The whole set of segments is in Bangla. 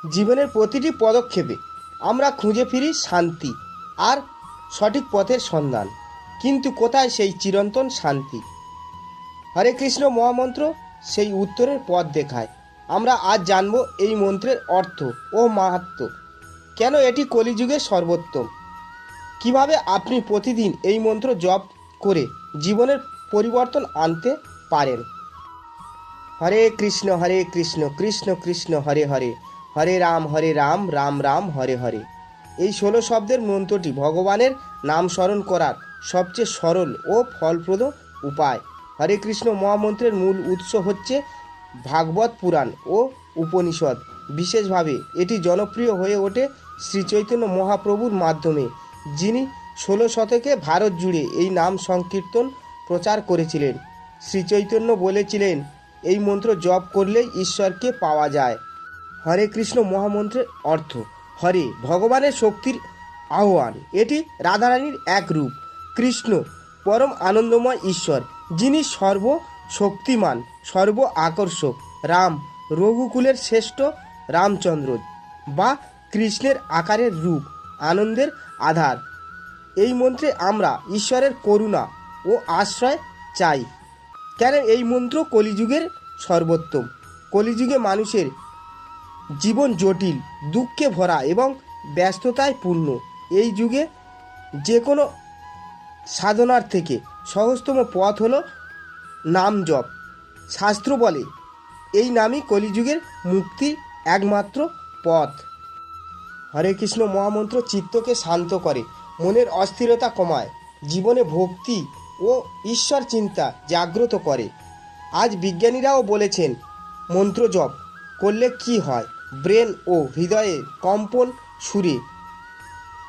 জীবনের প্রতিটি পদক্ষেপে আমরা খুঁজে ফিরি শান্তি আর সঠিক পথের সন্ধান, কিন্তু কোথায় সেই চিরন্তন শান্তি? হরে কৃষ্ণ মহামন্ত্র সেই উত্তরের পথ দেখায়। আমরা আজ জানব এই মন্ত্রের অর্থ ও মাহাত্ম্য, কেন এটি কলিযুগের সর্বোত্তম, কিভাবে আপনি প্রতিদিন এই মন্ত্র জপ করে জীবনের পরিবর্তন আনতে পারেন। হরে কৃষ্ণ কৃষ্ণ কৃষ্ণ হরে হরে, হরে রাম রাম রাম হরে হরে। এই 16 শব্দের মন্ত্রটি ভগবানের নাম স্মরণ করার সবচেয়ে সরল ও ফলপ্রদ উপায়। হরে কৃষ্ণ মহামন্ত্রের মূল উৎস হচ্ছে ভাগবত পুরাণ ও উপনিষদ। বিশেষভাবে এটি জনপ্রিয় হয়ে ওঠে শ্রীচৈতন্য মহাপ্রভুর মাধ্যমে, যিনি 16 শতকে ভারত জুড়ে এই নাম সংকীর্তন প্রচার করেছিলেন। শ্রীচৈতন্য বলেছিলেন, এই মন্ত্র জপ করলেই ঈশ্বরকে পাওয়া যায়। হরে কৃষ্ণ মহামন্ত্রের অর্থ: হরে ভগবানের শক্তির আহ্বান। এটি রাধারানীর এক রূপ। কৃষ্ণ পরম আনন্দময় ঈশ্বর, যিনি সর্বশক্তিমান, সর্ব আকর্ষক। রাম রঘুকুলের শ্রেষ্ঠ রামচন্দ্র বা কৃষ্ণের আকারের রূপ, আনন্দের আধার। এই মন্ত্রে আমরা ঈশ্বরের করুণা ও আশ্রয় চাই। কেন এই মন্ত্র কলিযুগের সর্বোত্তম? কলিযুগে মানুষের জীবন জটিল, দুঃখে ভরা এবং ব্যস্ততায় পূর্ণ। এই যুগে যে কোনো সাধনার থেকে সহজতম পথ হলো নাম জপ। শাস্ত্র বলে এই নামই কলিযুগের মুক্তির একমাত্র পথ। হরে কৃষ্ণ মহামন্ত্র চিত্তকে শান্ত করে, মনের অস্থিরতা কমায়, জীবনে ভক্তি ও ঈশ্বর চিন্তা জাগ্রত করে। আজ বিজ্ঞানীরাও বলেছেন মন্ত্র জপ করলে কি হয়। ব্রেন ও হৃদয়ে কম্পন সুরে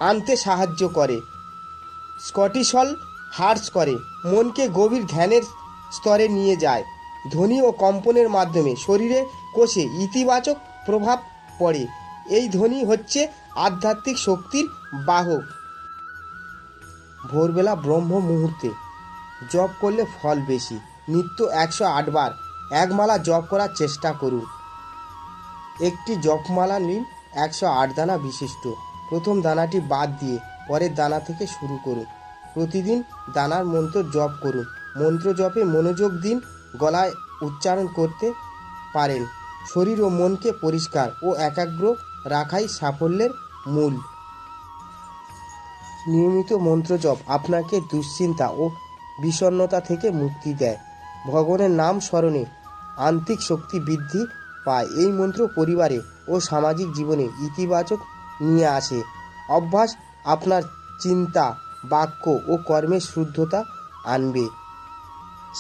আনতে সাহায্য করে, স্কটিসল হার্স করে, মনকে গভীর ধ্যানের স্তরে নিয়ে যায়। ধ্বনি ও কম্পনের মাধ্যমে শরীরে কোষে ইতিবাচক প্রভাব পড়ে। এই ধ্বনি হচ্ছে আধ্যাত্মিক শক্তির বাহক। ভোরবেলা ব্রহ্ম মুহূর্তে জপ করলে ফল বেশি। নিত্য 108 বার একমালা জপ করার চেষ্টা করুন। একটি জপমালা নিন 108 দানা বিশিষ্ট। প্রথম দানাটি বাদ দিয়ে পরের দানা থেকে শুরু করুন। প্রতিদিন দানার মন্ত্র জপ করুন। মন্ত্র জপে মনোযোগ দিন, গলায় উচ্চারণ করতে পারেন। শরীর ও মনকে পরিষ্কার ও একাগ্র রাখাই সাফল্যের মূল। নিয়মিত মন্ত্র জপ আপনাকে দুশ্চিন্তা ও বিষণ্ণতা থেকে মুক্তি দেয়। ভগবানের নাম স্মরণে আন্তরিক শক্তি বৃদ্ধি পায়। এই মন্ত্র পরিবারে ও সামাজিক জীবনে ইতিবাচক নিয়ে আসে। অভ্যাস আপনার চিন্তা, বাক্য ও কর্মের শুদ্ধতা আনবে।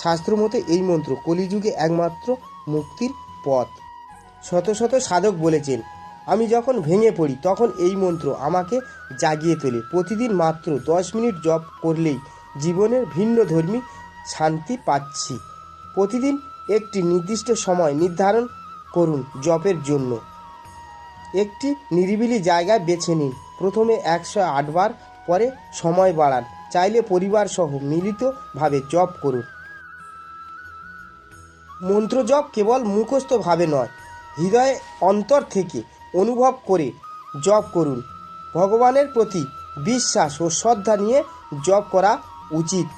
শাস্ত্রমতে এই মন্ত্র কলিযুগে একমাত্র মুক্তির পথ। শত শত সাধক বলেছেন, আমি যখন ভেঙে পড়ি তখন এই মন্ত্র আমাকে জাগিয়ে তোলে। প্রতিদিন মাত্র 10 মিনিট জপ করলেই জীবনের ভিন্ন ধর্মী শান্তি পাচ্ছি। প্রতিদিন একটি নির্দিষ্ট সময় নির্ধারণ করুন জপের জন্য। একটি নিরিবিলি জায়গায় বেছে নিন। প্রথমে 108 বার, পরে সময় বাড়ান। চাইলে পরিবার সহ মিলিতভাবে জপ করুন। মন্ত্র জপ কেবল মুখস্থভাবে নয়, হৃদয়ে অন্তর থেকে অনুভব করে জপ করুন। ভগবানের প্রতি বিশ্বাস ও শ্রদ্ধা নিয়ে জপ করা উচিত।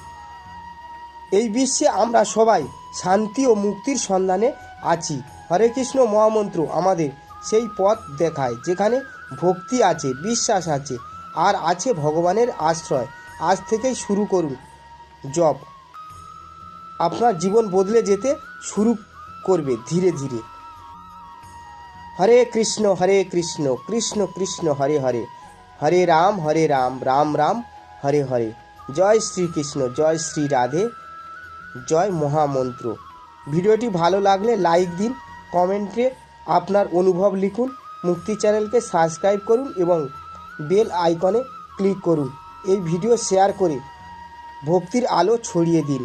এই বিশ্বে আমরা সবাই শান্তি ও মুক্তির সন্ধানে আছি। হরে কৃষ্ণ মহামন্ত্র আমাদের সেই পথ দেখায় যেখানে ভক্তি আছে, বিশ্বাস আছে আর আছে ভগবানের আশ্রয়। আজ থেকেই শুরু করুন জপ। আপনার জীবন বদলে যেতে শুরু করবে ধীরে ধীরে। হরে কৃষ্ণ কৃষ্ণ কৃষ্ণ হরে হরে, হরে রাম রাম রাম হরে হরে। জয় শ্রীকৃষ্ণ, জয় শ্রী রাধে, জয় মহামন্ত্র। ভিডিওটি ভালো লাগলে লাইক দিন, কমেন্টে আপনার অনুভব লিখুন। মুক্তি চ্যানেলকে সাবস্ক্রাইব করুন এবং বেল আইকনে ক্লিক করুন। এই ভিডিও শেয়ার করে ভক্তির আলো ছড়িয়ে দিন।